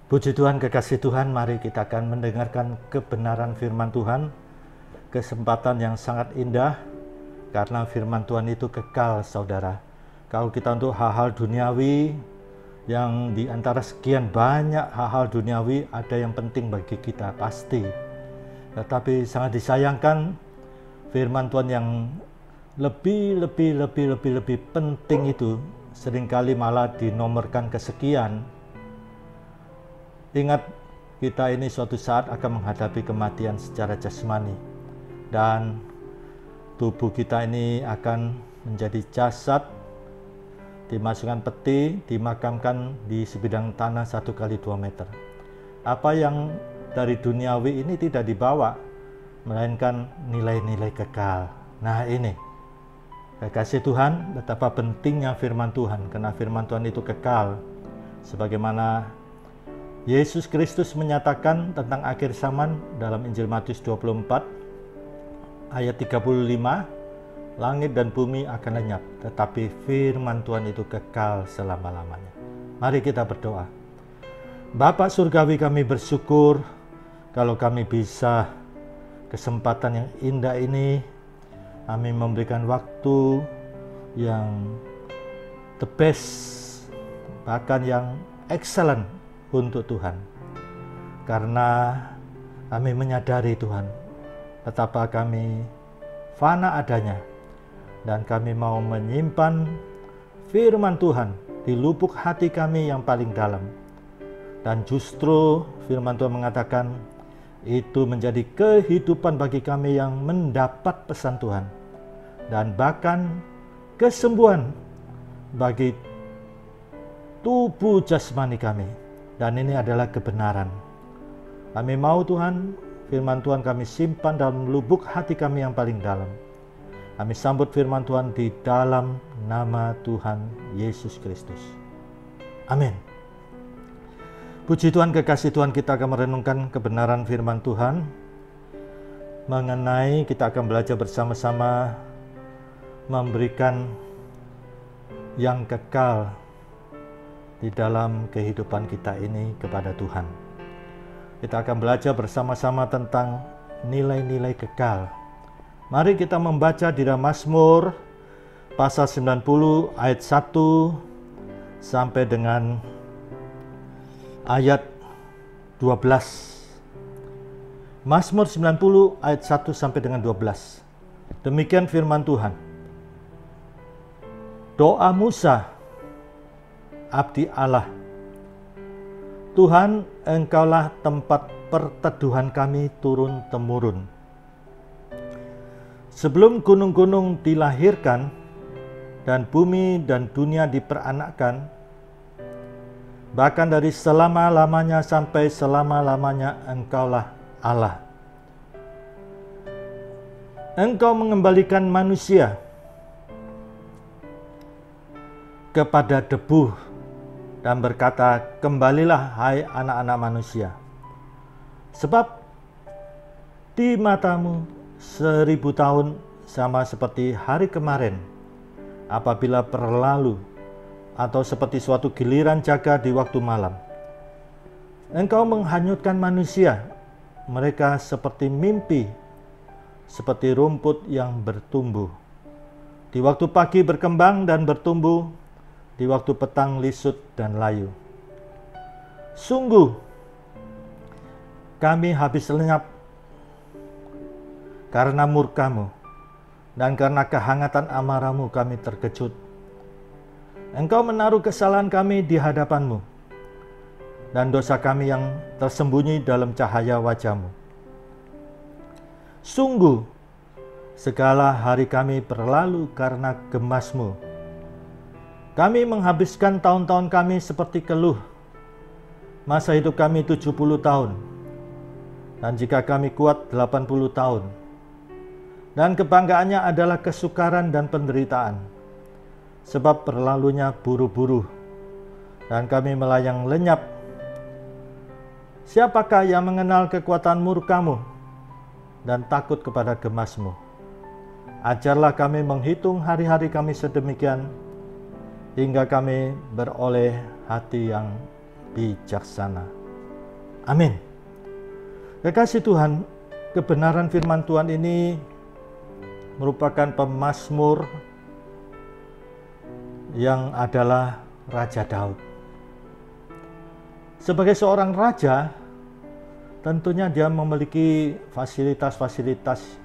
Puji Tuhan, kekasih Tuhan, mari kita akan mendengarkan kebenaran firman Tuhan. Kesempatan yang sangat indah, karena firman Tuhan itu kekal, saudara. Kalau kita untuk hal-hal duniawi, yang di antara sekian banyak hal-hal duniawi, ada yang penting bagi kita, pasti. Tetapi sangat disayangkan, firman Tuhan yang lebih penting itu, seringkali malah dinomorkan kesekian. Ingat, kita ini suatu saat akan menghadapi kematian secara jasmani, dan tubuh kita ini akan menjadi jasad, dimasukkan peti, dimakamkan di sebidang tanah 1x2 meter. Apa yang dari duniawi ini tidak dibawa, melainkan nilai-nilai kekal. Nah ini, kekasih Tuhan, betapa pentingnya firman Tuhan, karena firman Tuhan itu kekal. Sebagaimana Yesus Kristus menyatakan tentang akhir zaman dalam Injil Matius 24 ayat 35, langit dan bumi akan lenyap, tetapi firman Tuhan itu kekal selama-lamanya. Mari kita berdoa. Bapa surgawi, kami bersyukur kalau kami bisa kesempatan yang indah ini, kami memberikan waktu yang the best, bahkan yang excellent untuk Tuhan, karena kami menyadari Tuhan betapa kami fana adanya, dan kami mau menyimpan firman Tuhan di lubuk hati kami yang paling dalam. Dan justru firman Tuhan mengatakan itu menjadi kehidupan bagi kami yang mendapat pesan Tuhan, dan bahkan kesembuhan bagi tubuh jasmani kami. Dan ini adalah kebenaran. Kami mau Tuhan, firman Tuhan kami simpan dalam lubuk hati kami yang paling dalam. Kami sambut firman Tuhan di dalam nama Tuhan Yesus Kristus. Amin. Puji Tuhan, kekasih Tuhan, kita akan merenungkan kebenaran firman Tuhan. Mengenai kita akan belajar bersama-sama memberikan yang kekal di dalam kehidupan kita ini kepada Tuhan. Kita akan belajar bersama-sama tentang nilai-nilai kekal. Mari kita membaca di dalam Mazmur pasal 90 ayat 1 sampai dengan ayat 12. Mazmur 90 ayat 1 sampai dengan 12. Demikian firman Tuhan. Doa Musa, abdi Allah. Tuhan, Engkaulah tempat perteduhan kami turun-temurun. Sebelum gunung-gunung dilahirkan dan bumi dan dunia diperanakkan, bahkan dari selama-lamanya sampai selama-lamanya Engkaulah Allah. Engkau mengembalikan manusia kepada debu dan berkata, kembalilah hai anak-anak manusia. Sebab di matamu 1000 tahun sama seperti hari kemarin, apabila berlalu, atau seperti suatu giliran jaga di waktu malam. Engkau menghanyutkan manusia, mereka seperti mimpi, seperti rumput yang bertumbuh. Di waktu pagi berkembang dan bertumbuh, di waktu petang lisut dan layu. Sungguh, kami habis lenyap karena murka-Mu, dan karena kehangatan amarah-Mu kami terkejut. Engkau menaruh kesalahan kami di hadapan-Mu, dan dosa kami yang tersembunyi dalam cahaya wajah-Mu. Sungguh, segala hari kami berlalu karena gemas-Mu. Kami menghabiskan tahun-tahun kami seperti keluh. Masa hidup kami 70 tahun. Dan jika kami kuat 80 tahun. Dan kebanggaannya adalah kesukaran dan penderitaan. Sebab berlalunya buru-buru. Dan kami melayang lenyap. Siapakah yang mengenal kekuatan murka-Mu dan takut kepada gemas-Mu? Ajarlah kami menghitung hari-hari kami sedemikian, hingga kami beroleh hati yang bijaksana. Amin. Kekasih Tuhan, kebenaran firman Tuhan ini merupakan pemazmur yang adalah Raja Daud. Sebagai seorang raja, tentunya dia memiliki fasilitas-fasilitas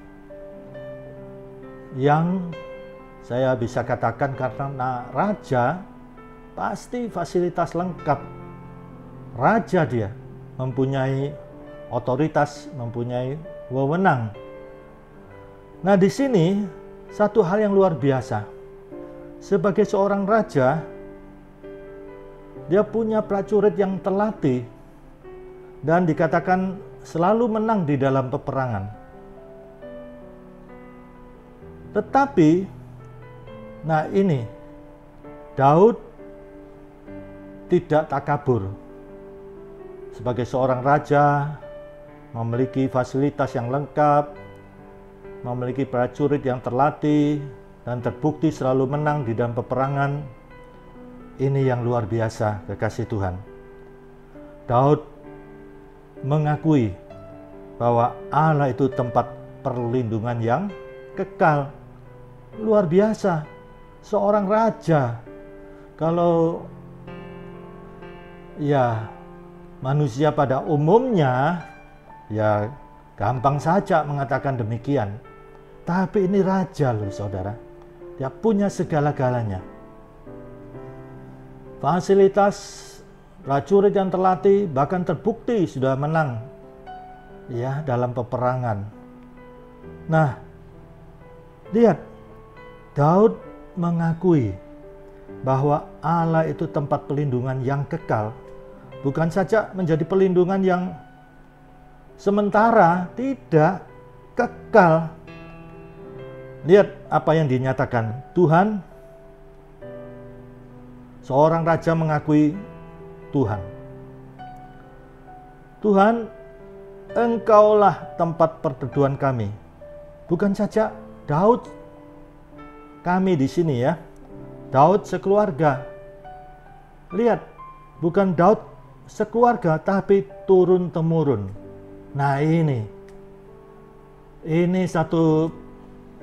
yang saya bisa katakan karena raja pasti fasilitas lengkap. Raja dia mempunyai otoritas, mempunyai wewenang. Nah, di sini satu hal yang luar biasa. Sebagai seorang raja, dia punya prajurit yang terlatih dan dikatakan selalu menang di dalam peperangan. Tetapi, nah ini, Daud tidak takabur. Sebagai seorang raja, memiliki fasilitas yang lengkap, memiliki prajurit yang terlatih, dan terbukti selalu menang di dalam peperangan. Ini yang luar biasa, kekasih Tuhan. Daud mengakui bahwa Allah itu tempat perlindungan yang kekal. Luar biasa, seorang raja. Kalau ya manusia pada umumnya ya gampang saja mengatakan demikian. Tapi ini raja loh saudara. Dia punya segala-galanya. Fasilitas prajurit yang terlatih, bahkan terbukti sudah menang ya dalam peperangan. Nah, lihat, Daud mengakui bahwa Allah itu tempat perlindungan yang kekal. Bukan saja menjadi perlindungan yang sementara, tidak, kekal. Lihat apa yang dinyatakan Tuhan. Seorang raja mengakui Tuhan. Tuhan, Engkaulah tempat perteduhan kami. Bukan saja Daud, kami di sini ya. Daud sekeluarga. Lihat, bukan Daud sekeluarga, tapi turun-temurun. Nah ini satu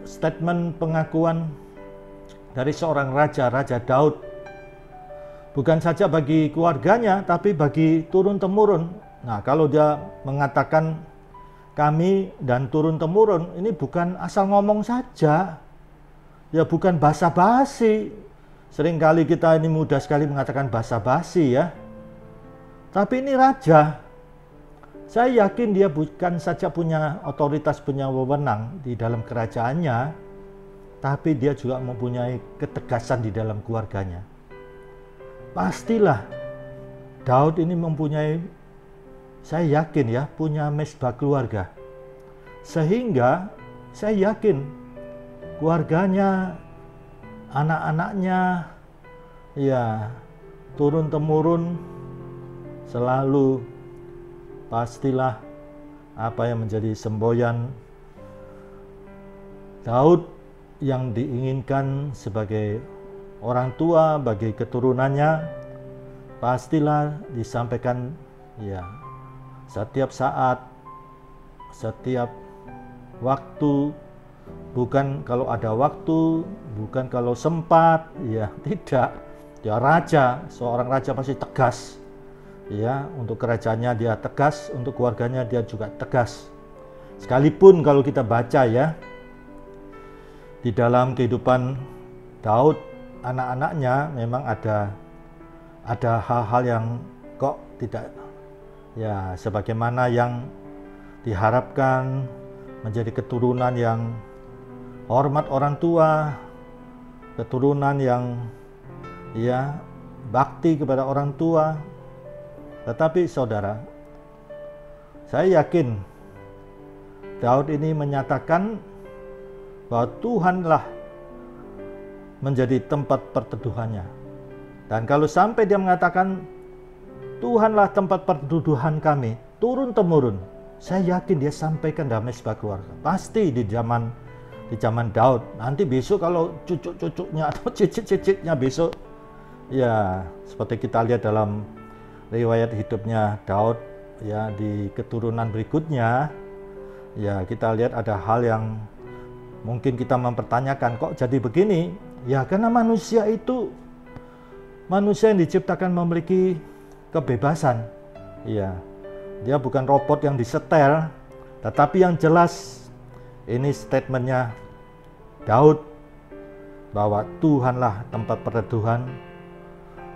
statement pengakuan dari seorang raja, Raja Daud. Bukan saja bagi keluarganya, tapi bagi turun-temurun. Nah, kalau dia mengatakan kami dan turun-temurun, ini bukan asal ngomong saja. Ya bukan basa-basi. Seringkali kita ini mudah sekali mengatakan basa-basi ya. Tapi ini raja. Saya yakin dia bukan saja punya otoritas, punya wewenang di dalam kerajaannya, tapi dia juga mempunyai ketegasan di dalam keluarganya. Pastilah Daud ini mempunyai, saya yakin ya, punya mesbah keluarga. Sehingga saya yakin keluarganya, anak-anaknya, ya turun-temurun selalu pastilah apa yang menjadi semboyan Daud yang diinginkan sebagai orang tua bagi keturunannya, pastilah disampaikan ya setiap saat, setiap waktu. Bukan kalau ada waktu, bukan kalau sempat, ya tidak. Dia raja, seorang raja pasti tegas. Ya, untuk kerajaannya dia tegas, untuk keluarganya dia juga tegas. Sekalipun kalau kita baca ya, di dalam kehidupan Daud, anak-anaknya memang ada hal-hal yang kok tidak ya sebagaimana yang diharapkan, menjadi keturunan yang hormat orang tua, keturunan yang ya bakti kepada orang tua. Tetapi saudara, saya yakin Daud ini menyatakan bahwa Tuhanlah menjadi tempat perteduhannya. Dan kalau sampai dia mengatakan Tuhanlah tempat perteduhan kami turun-temurun, saya yakin dia sampaikan dalam mesbah keluarga. Pasti di zaman Daud. Nanti besok kalau cucu-cucunya atau cicit-cicitnya besok, ya seperti kita lihat dalam riwayat hidupnya Daud, ya di keturunan berikutnya, ya kita lihat ada hal yang mungkin kita mempertanyakan, kok jadi begini? Ya karena manusia itu manusia yang diciptakan memiliki kebebasan. Ya, dia bukan robot yang disetel, tetapi yang jelas ini statementnya Daud bahwa Tuhanlah tempat perteduhan,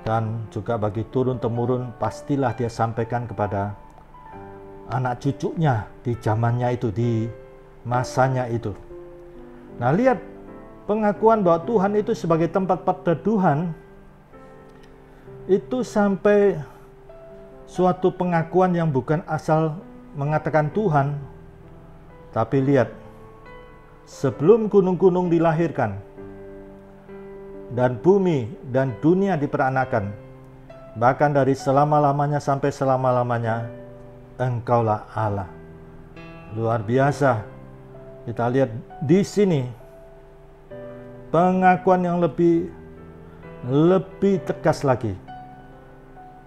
dan juga bagi turun-temurun pastilah dia sampaikan kepada anak cucunya di zamannya itu, di masanya itu. Nah, lihat pengakuan bahwa Tuhan itu sebagai tempat perteduhan itu sampai suatu pengakuan yang bukan asal mengatakan Tuhan, tapi lihat, sebelum gunung-gunung dilahirkan dan bumi dan dunia diperanakan, bahkan dari selama-lamanya sampai selama-lamanya, Engkaulah Allah. Luar biasa. Kita lihat di sini pengakuan yang lebih tegas lagi.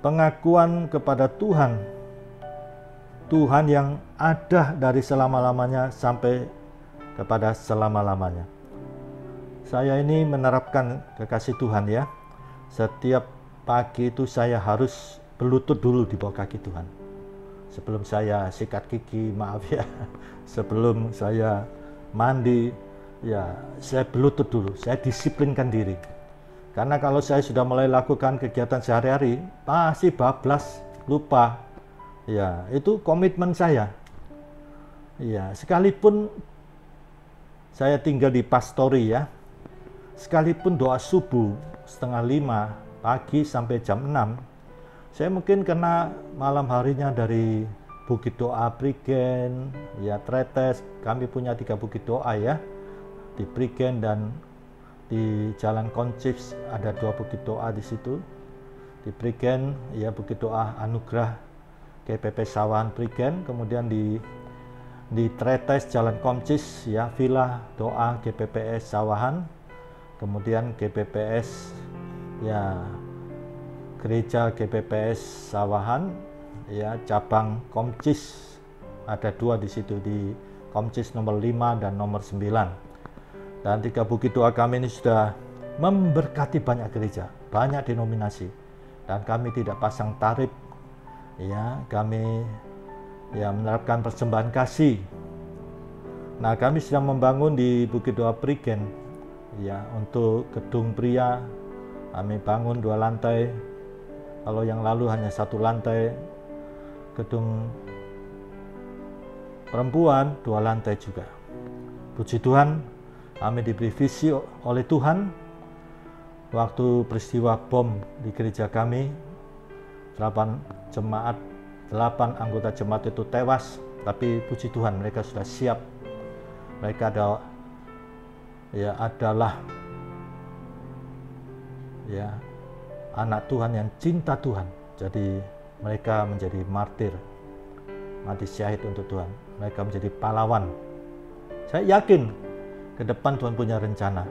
Pengakuan kepada Tuhan, Tuhan yang ada dari selama-lamanya sampai kepada selama-lamanya. Saya ini menerapkan kekasih Tuhan ya. Setiap pagi itu saya harus berlutut dulu di bawah kaki Tuhan. Sebelum saya sikat gigi, maaf ya. Sebelum saya mandi, ya saya berlutut dulu. Saya disiplinkan diri. Karena kalau saya sudah mulai lakukan kegiatan sehari-hari, pasti bablas, lupa. Ya, itu komitmen saya. Ya, sekalipun saya tinggal di pastori ya, sekalipun doa subuh 4:30 pagi sampai jam 6, saya mungkin kena malam harinya dari Bukit Doa Prigen, ya Tretes. Kami punya 3 bukit doa ya, di Prigen dan di Jalan Koncis ada 2 bukit doa di situ. Di Prigen ya Bukit Doa Anugerah GPP Sawahan Prigen, kemudian di Tretes Jalan Koncis ya Villa Doa GPPS Sawahan, kemudian GPPS ya Gereja GPPS Sawahan ya cabang Komcis ada 2 di situ, di Komcis nomor 5 dan nomor 9. Dan 3 bukit doa kami ini sudah memberkati banyak gereja, banyak denominasi, dan kami tidak pasang tarif ya, kami ya menerapkan persembahan kasih. Nah, kami sedang membangun di Bukit Doa Prigen ya, untuk gedung pria kami bangun 2 lantai. Kalau yang lalu hanya 1 lantai. Gedung perempuan 2 lantai juga. Puji Tuhan, kami diberi visi oleh Tuhan. Waktu peristiwa bom di gereja kami, 8 anggota jemaat itu tewas, tapi puji Tuhan mereka sudah siap. Mereka adalah ya anak Tuhan yang cinta Tuhan. Jadi mereka menjadi martir, mati syahid untuk Tuhan. Mereka menjadi pahlawan. Saya yakin ke depan Tuhan punya rencana.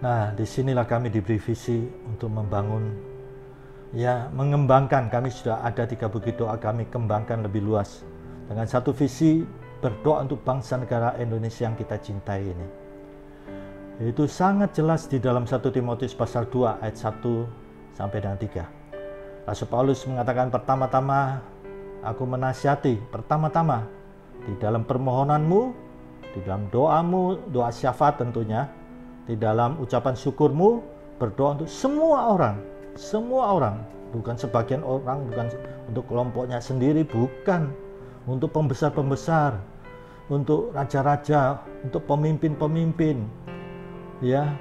Nah, disinilah kami diberi visi untuk membangun, ya mengembangkan. Kami sudah ada 3 bukit doa, kami kembangkan lebih luas dengan satu visi, berdoa untuk bangsa negara Indonesia yang kita cintai ini. Itu sangat jelas di dalam 1 Timotius pasal 2 ayat 1 sampai dengan 3. Rasul Paulus mengatakan, pertama-tama aku menasihati, pertama-tama di dalam permohonanmu, di dalam doamu, doa syafaat tentunya, di dalam ucapan syukurmu, berdoa untuk semua orang, bukan sebagian orang, bukan untuk kelompoknya sendiri, bukan untuk pembesar-pembesar, untuk raja-raja, untuk pemimpin-pemimpin, ya.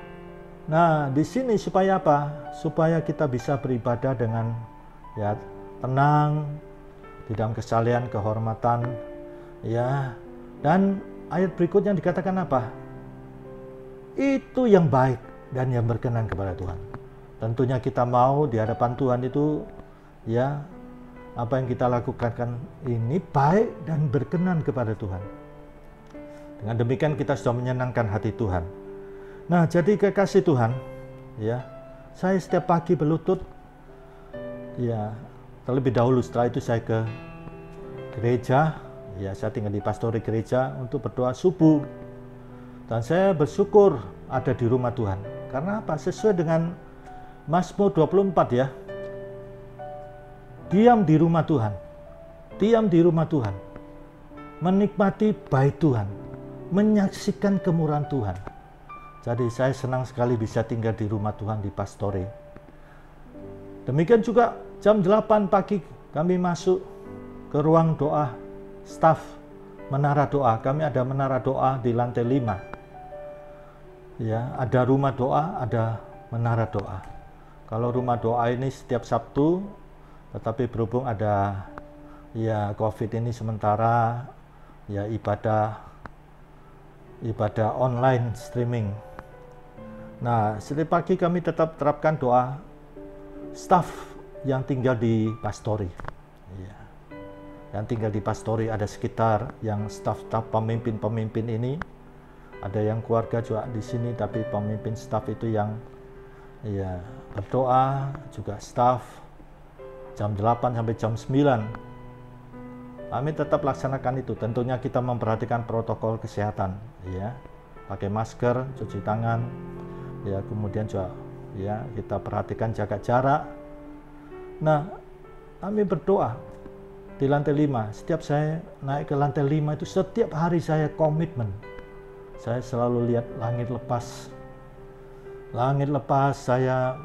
Nah, di sini supaya apa? Supaya kita bisa beribadah dengan ya tenang, di dalam kesalehan, kehormatan, ya. Dan ayat berikutnya dikatakan apa? Itu yang baik dan yang berkenan kepada Tuhan. Tentunya kita mau di hadapan Tuhan itu ya apa yang kita lakukan ini baik dan berkenan kepada Tuhan. Dengan demikian kita sudah menyenangkan hati Tuhan. Nah, jadi kekasih Tuhan, ya, saya setiap pagi berlutut, ya, terlebih dahulu, setelah itu saya ke gereja, ya saya tinggal di pastori gereja untuk berdoa subuh. Dan saya bersyukur ada di rumah Tuhan. Karena apa? Sesuai dengan Mazmur 24 ya. Diam di rumah Tuhan. Diam di rumah Tuhan. Menikmati bait Tuhan. Menyaksikan kemurahan Tuhan. Jadi saya senang sekali bisa tinggal di rumah Tuhan di pastori. Demikian juga jam 8 pagi kami masuk ke ruang doa staf menara doa. Kami ada menara doa di lantai 5. Ya, ada rumah doa, ada menara doa. Kalau rumah doa ini setiap Sabtu, tetapi berhubung ada ya COVID ini sementara ya ibadah online streaming. Nah, setiap pagi kami tetap terapkan doa staf yang tinggal di pastori. Ya. Yang tinggal di pastori ada sekitar yang staf-staf pemimpin-pemimpin ini. Ada yang keluarga juga di sini, tapi pemimpin staf itu yang ya berdoa, juga staf jam 8 sampai jam 9. Kami tetap laksanakan itu. Tentunya kita memperhatikan protokol kesehatan, ya. Pakai masker, cuci tangan, ya, kemudian juga ya kita perhatikan jaga jarak. Nah, kami berdoa di lantai 5. Setiap saya naik ke lantai 5 itu setiap hari saya komitmen. Saya selalu lihat langit lepas. Langit lepas, saya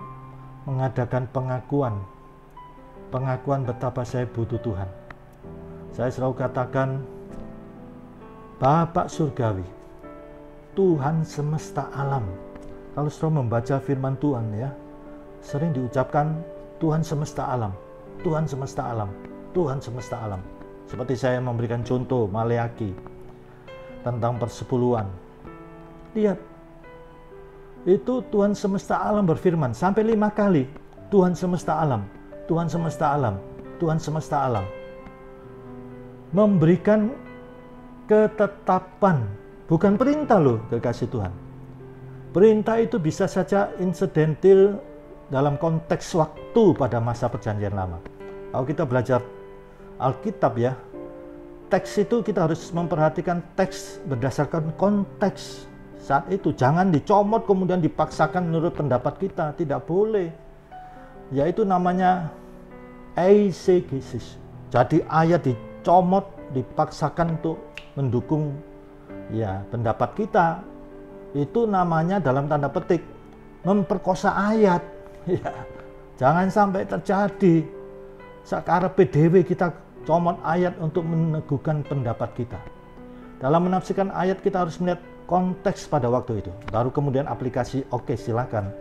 mengadakan pengakuan betapa saya butuh Tuhan. Saya selalu katakan, Bapak Surgawi, Tuhan semesta alam. Kalau selalu membaca firman Tuhan ya, sering diucapkan Tuhan semesta alam, Tuhan semesta alam, Tuhan semesta alam. Seperti saya memberikan contoh Maleaki tentang persepuluhan. Lihat, itu Tuhan semesta alam berfirman sampai 5 kali. Tuhan semesta alam, Tuhan semesta alam, Tuhan semesta alam. Memberikan ketetapan, bukan perintah loh, kekasih Tuhan. Perintah itu bisa saja insidental dalam konteks waktu pada masa perjanjian lama. Kalau kita belajar Alkitab ya, teks itu kita harus memperhatikan teks berdasarkan konteks saat itu. Jangan dicomot kemudian dipaksakan menurut pendapat kita, tidak boleh. Yaitu namanya eisegesis. Jadi ayat dicomot, dipaksakan untuk mendukung ya pendapat kita. Itu namanya dalam tanda petik memperkosa ayat. Ya, jangan sampai terjadi sakarepe dhewe kita comot ayat untuk meneguhkan pendapat kita. Dalam menafsirkan ayat kita harus melihat konteks pada waktu itu. Baru kemudian aplikasi, oke silakan.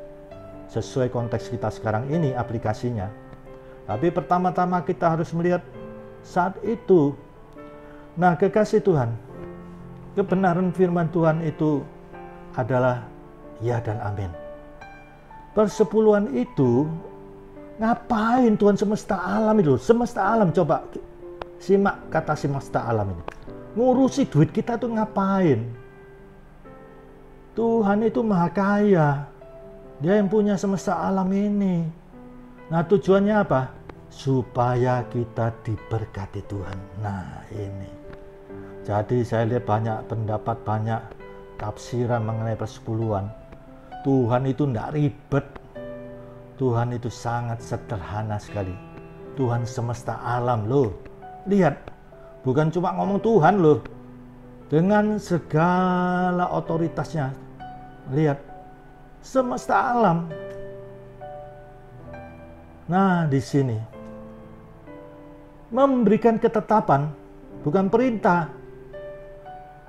Sesuai konteks kita sekarang ini aplikasinya. Tapi pertama-tama kita harus melihat saat itu. Nah, kekasih Tuhan, kebenaran firman Tuhan itu adalah ya dan amin. Persepuluhan itu ngapain Tuhan semesta alam itu? Semesta alam, coba simak kata semesta alam ini. Ngurusi duit kita tuh ngapain? Tuhan itu maha kaya. Dia yang punya semesta alam ini. Nah, tujuannya apa? Supaya kita diberkati Tuhan. Nah, ini. Jadi saya lihat banyak pendapat, banyak tafsiran mengenai persepuluhan. Tuhan itu tidak ribet. Tuhan itu sangat sederhana sekali. Tuhan semesta alam loh. Lihat, bukan cuma ngomong Tuhan loh. Dengan segala otoritasnya. Lihat, semesta alam. Nah, di sini memberikan ketetapan, bukan perintah.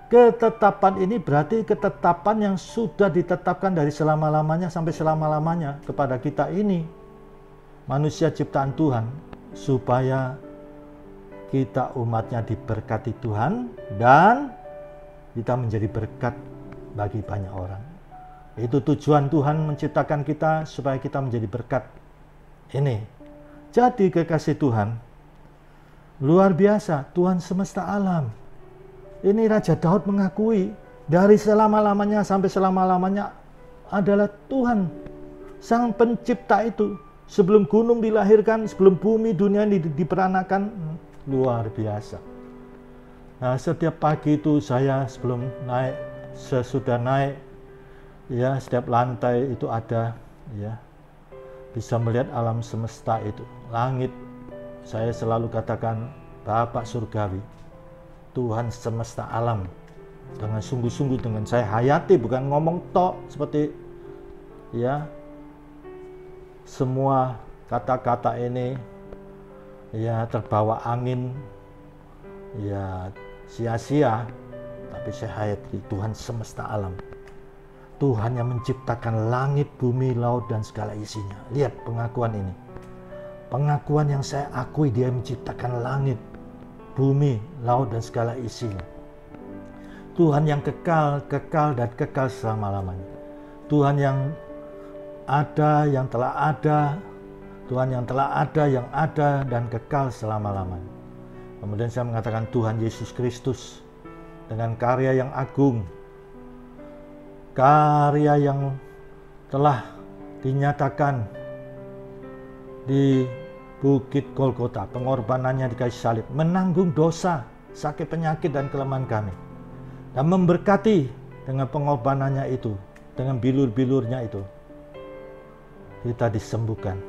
Ketetapan ini berarti ketetapan yang sudah ditetapkan dari selama-lamanya sampai selama-lamanya kepada kita ini, manusia ciptaan Tuhan, supaya kita umatnya diberkati Tuhan dan kita menjadi berkat bagi banyak orang. Itu tujuan Tuhan menciptakan kita supaya kita menjadi berkat. Ini. Jadi kekasih Tuhan, luar biasa, Tuhan semesta alam. Ini Raja Daud mengakui dari selama-lamanya sampai selama-lamanya adalah Tuhan, Sang Pencipta itu. Sebelum gunung dilahirkan, sebelum bumi dunia ini diperanakan, luar biasa. Nah, setiap pagi itu saya sebelum naik, sesudah naik, ya setiap lantai itu ada, ya bisa melihat alam semesta itu, langit. Saya selalu katakan, Bapak Surgawi, Tuhan semesta alam, dengan sungguh-sungguh dengan saya hayati, bukan ngomong tok seperti ya semua kata-kata ini ya terbawa angin, ya sia-sia, tapi saya hayati Tuhan semesta alam, Tuhan yang menciptakan langit, bumi, laut dan segala isinya. Lihat pengakuan ini, pengakuan yang saya akui, Dia menciptakan langit, bumi, laut dan segala isinya. Tuhan yang kekal dan kekal selama-lamanya. Tuhan yang ada, yang telah ada, Tuhan yang telah ada, yang ada dan kekal selama-lamanya. Kemudian saya mengatakan Tuhan Yesus Kristus dengan karya yang agung, karya yang telah dinyatakan di Bukit Golgota, pengorbanannya di kayu salib, menanggung dosa, sakit, penyakit dan kelemahan kami, dan memberkati dengan pengorbanannya itu, dengan bilur-bilurnya itu, kita disembuhkan.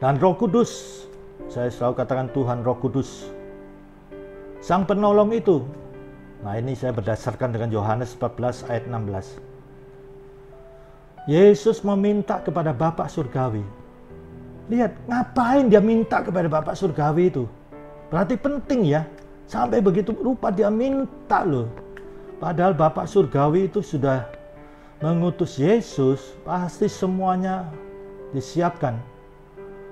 Dan Roh Kudus, saya selalu katakan Tuhan Roh Kudus, Sang Penolong itu. Nah, ini saya berdasarkan dengan Yohanes 14 ayat 16. Yesus meminta kepada Bapa Surgawi. Lihat, ngapain dia minta kepada Bapa Surgawi itu? Berarti penting ya. Sampai begitu rupa dia minta loh. Padahal Bapa Surgawi itu sudah mengutus Yesus, pasti semuanya disiapkan.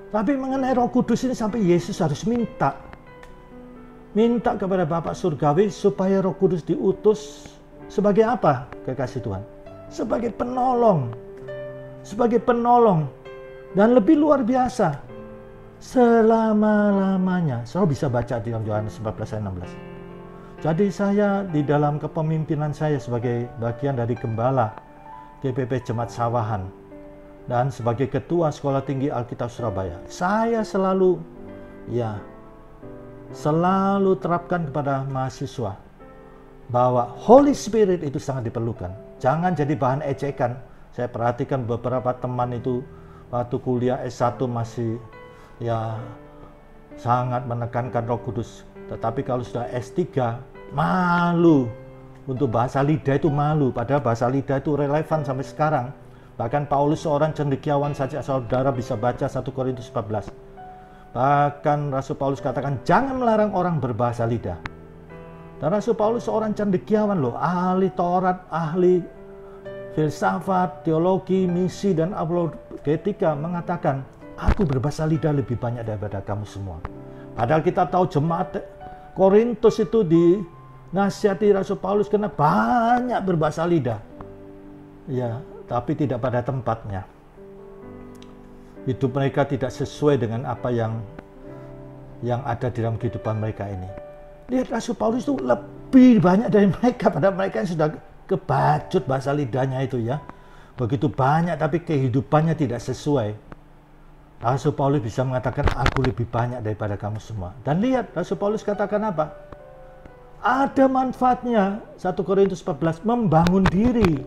Tapi mengenai Roh Kudus ini sampai Yesus harus minta kepada Bapa Surgawi supaya Roh Kudus diutus sebagai apa, kekasih Tuhan? Sebagai penolong. Sebagai penolong. Dan lebih luar biasa, selama-lamanya. Saya bisa baca di dalam Yohanes 14 ayat 16. Jadi saya di dalam kepemimpinan saya sebagai bagian dari gembala GPP Jemaat Sawahan dan sebagai ketua Sekolah Tinggi Alkitab Surabaya, saya selalu terapkan kepada mahasiswa bahwa Holy Spirit itu sangat diperlukan. Jangan jadi bahan ejekan. Saya perhatikan beberapa teman itu waktu kuliah S1 masih sangat menekankan Roh Kudus. Tetapi kalau sudah S3 malu untuk bahasa lidah, itu malu. Padahal bahasa lidah itu relevan sampai sekarang. Bahkan Paulus seorang cendekiawan saja, saudara bisa baca 1 Korintus 14. Bahkan Rasul Paulus katakan jangan melarang orang berbahasa lidah. Dan Rasul Paulus seorang cendekiawan loh, ahli Taurat, ahli filsafat, teologi, misi dan apologetika, mengatakan aku berbahasa lidah lebih banyak daripada kamu semua. Padahal kita tahu jemaat Korintus itu dinasihati Rasul Paulus karena banyak berbahasa lidah. Ya, tapi tidak pada tempatnya. Hidup mereka tidak sesuai dengan apa yang ada di dalam kehidupan mereka ini. Lihat, Rasul Paulus itu lebih banyak dari mereka, pada mereka yang sudah kebacut bahasa lidahnya itu ya. Begitu banyak tapi kehidupannya tidak sesuai. Rasul Paulus bisa mengatakan aku lebih banyak daripada kamu semua. Dan lihat Rasul Paulus katakan apa? Ada manfaatnya. 1 Korintus 14, membangun diri.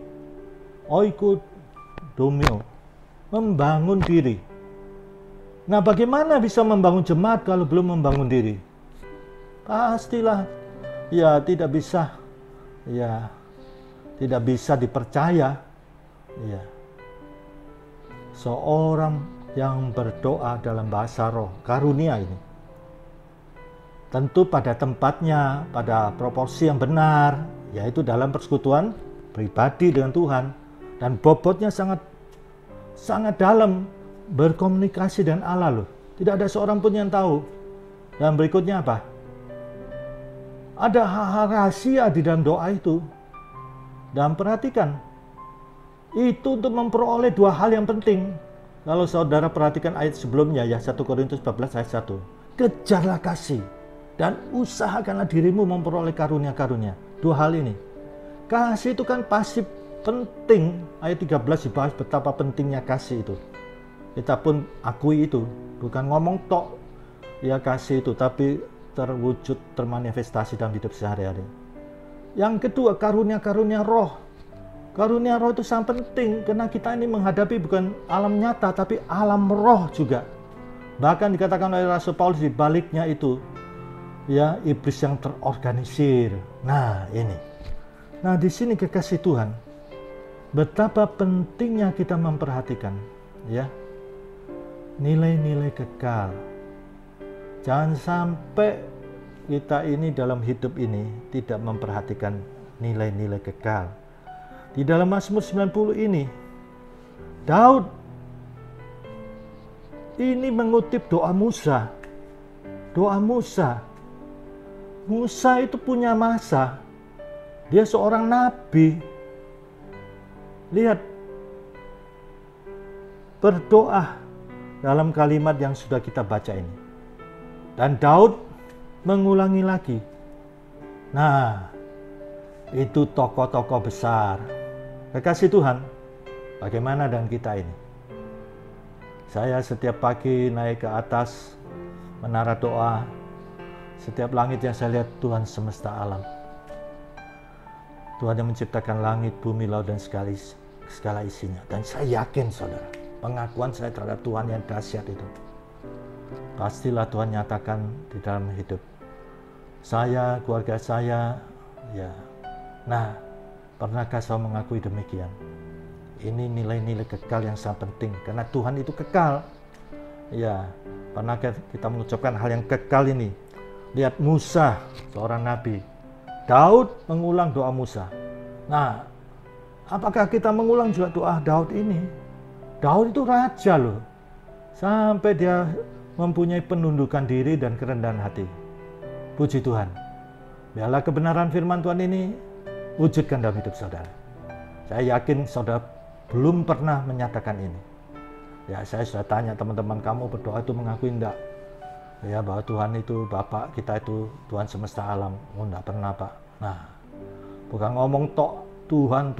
Oikodomio, membangun diri. Nah, bagaimana bisa membangun jemaat kalau belum membangun diri? Pastilah tidak bisa dipercaya seorang yang berdoa dalam bahasa roh, karunia ini tentu pada tempatnya, pada proporsi yang benar, yaitu dalam persekutuan pribadi dengan Tuhan, dan bobotnya sangat dalam, berkomunikasi dengan Allah loh. Tidak ada seorang pun yang tahu. Dan berikutnya apa? Ada hal-hal rahasia di dalam doa itu. Dan perhatikan, itu untuk memperoleh dua hal yang penting. Kalau saudara perhatikan ayat sebelumnya ya, 1 Korintus 14 ayat 1. Kejarlah kasih dan usahakanlah dirimu memperoleh karunia-karunia. Dua hal ini. Kasih itu kan pasti penting. Ayat 13 dibahas betapa pentingnya kasih itu. Kita pun akui itu. Bukan ngomong tok ya kasih itu, tapi terwujud, termanifestasi dalam hidup sehari-hari. Yang kedua, karunia-karunia roh. Karunia roh itu sangat penting karena kita ini menghadapi bukan alam nyata tapi alam roh juga. Bahkan dikatakan oleh Rasul Paulus di baliknya itu ya iblis yang terorganisir. Nah, ini. Nah, di sini kekasih Tuhan, betapa pentingnya kita memperhatikan ya nilai-nilai kekal. Jangan sampai kita ini dalam hidup ini tidak memperhatikan nilai-nilai kekal. Di dalam Mazmur 90 ini, Daud ini mengutip doa Musa. Doa Musa. Musa itu punya masa. Dia seorang nabi. Lihat, berdoa dalam kalimat yang sudah kita baca ini. Dan Daud mengulangi lagi. Nah, itu tokoh-tokoh besar. Kekasih Tuhan, bagaimana dengan kita ini? Saya setiap pagi naik ke atas menara doa. Setiap langit yang saya lihat Tuhan semesta alam. Tuhan yang menciptakan langit, bumi, laut, dan segala isinya. Dan saya yakin saudara, pengakuan saya terhadap Tuhan yang dahsyat itu pastilah Tuhan nyatakan di dalam hidup saya, keluarga saya, ya. Nah, pernahkah saya mengakui demikian? Ini nilai-nilai kekal yang sangat penting karena Tuhan itu kekal. Ya, pernahkah kita mengucapkan hal yang kekal ini? Lihat Musa, seorang nabi. Daud mengulang doa Musa. Nah, apakah kita mengulang juga doa Daud ini? Daud itu raja loh. Sampai dia mempunyai penundukan diri dan kerendahan hati. Puji Tuhan. Biarlah kebenaran firman Tuhan ini wujudkan dalam hidup saudara. Saya yakin saudara belum pernah menyatakan ini. Ya, saya sudah tanya teman-teman, kamu berdoa itu mengakui enggak? Ya, bahwa Tuhan itu Bapak kita itu Tuhan semesta alam. Oh, enggak pernah, Pak. Nah, bukan ngomong tok Tuhan,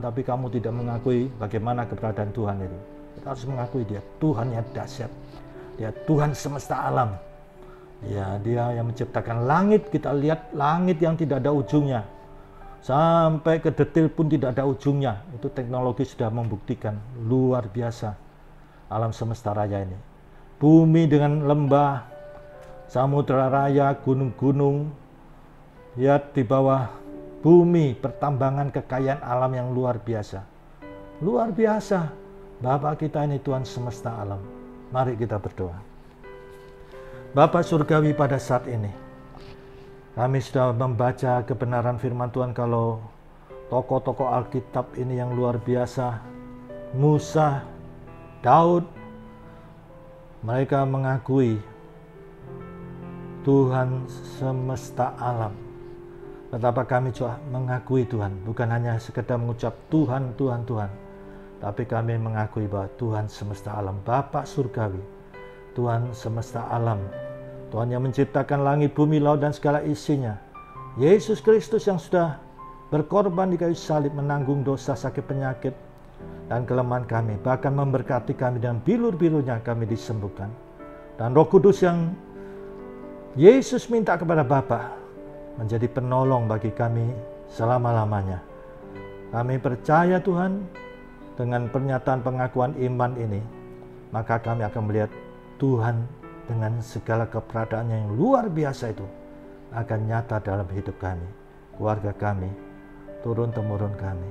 tapi kamu tidak mengakui bagaimana keberadaan Tuhan itu. Kita harus mengakui dia Tuhan yang dahsyat. Dia Tuhan semesta alam. Ya, dia yang menciptakan langit. Kita lihat langit yang tidak ada ujungnya. Sampai ke detil pun tidak ada ujungnya. Itu teknologi sudah membuktikan. Luar biasa alam semesta raya ini. Bumi dengan lembah, samudra raya, gunung-gunung. Lihat di bawah bumi, pertambangan kekayaan alam yang luar biasa. Luar biasa. Bapak kita ini Tuhan semesta alam. Mari kita berdoa. Bapa Surgawi, pada saat ini kami sudah membaca kebenaran firman Tuhan kalau tokoh-tokoh Alkitab ini yang luar biasa. Musa, Daud, mereka mengakui Tuhan semesta alam. Betapa kami juga mengakui Tuhan, bukan hanya sekedar mengucap Tuhan, Tuhan, Tuhan, tapi kami mengakui bahwa Tuhan semesta alam, Bapa Surgawi, Tuhan semesta alam, Tuhan yang menciptakan langit, bumi, laut, dan segala isinya. Yesus Kristus yang sudah berkorban di kayu salib, menanggung dosa, sakit, penyakit, dan kelemahan kami. Bahkan memberkati kami dengan bilur-bilurnya kami disembuhkan. Dan Roh Kudus yang Yesus minta kepada Bapa menjadi penolong bagi kami selama-lamanya. Kami percaya Tuhan, dengan pernyataan pengakuan iman ini, maka kami akan melihat Tuhan dengan segala keberadaannya yang luar biasa itu akan nyata dalam hidup kami, keluarga kami, turun-temurun kami.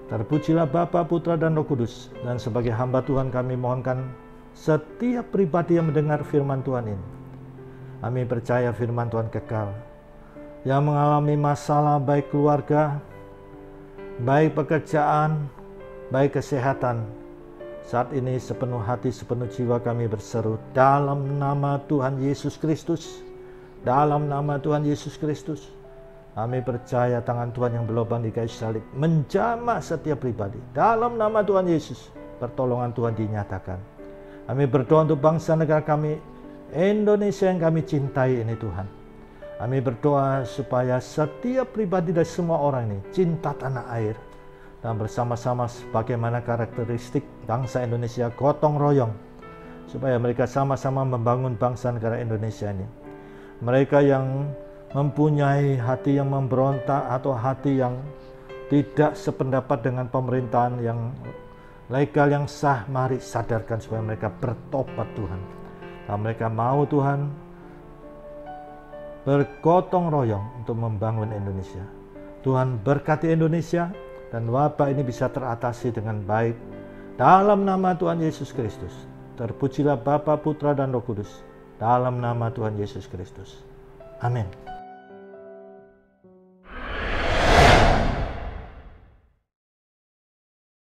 Terpujilah Bapa, Putra, dan Roh Kudus. Dan sebagai hamba Tuhan kami mohonkan setiap pribadi yang mendengar firman Tuhan ini. Kami percaya firman Tuhan kekal. Yang mengalami masalah baik keluarga, baik pekerjaan, baik kesehatan, saat ini sepenuh hati, sepenuh jiwa kami berseru dalam nama Tuhan Yesus Kristus. Dalam nama Tuhan Yesus Kristus. Kami percaya tangan Tuhan yang berlubang di kayu salib menjamah setiap pribadi. Dalam nama Tuhan Yesus, pertolongan Tuhan dinyatakan. Kami berdoa untuk bangsa negara kami, Indonesia yang kami cintai ini Tuhan. Kami berdoa supaya setiap pribadi dari semua orang ini cinta tanah air. Dan bersama-sama bagaimana karakteristik bangsa Indonesia gotong royong. Supaya mereka sama-sama membangun bangsa negara Indonesia ini. mereka yang mempunyai hati yang memberontak atau hati yang tidak sependapat dengan pemerintahan yang legal, yang sah, mari sadarkan supaya mereka bertobat Tuhan. Dan mereka mau Tuhan bergotong royong untuk membangun Indonesia. Tuhan berkati Indonesia dan wabah ini bisa teratasi dengan baik. Dalam nama Tuhan Yesus Kristus. Terpujilah Bapa, Putra, dan Roh Kudus. Dalam nama Tuhan Yesus Kristus. Amin.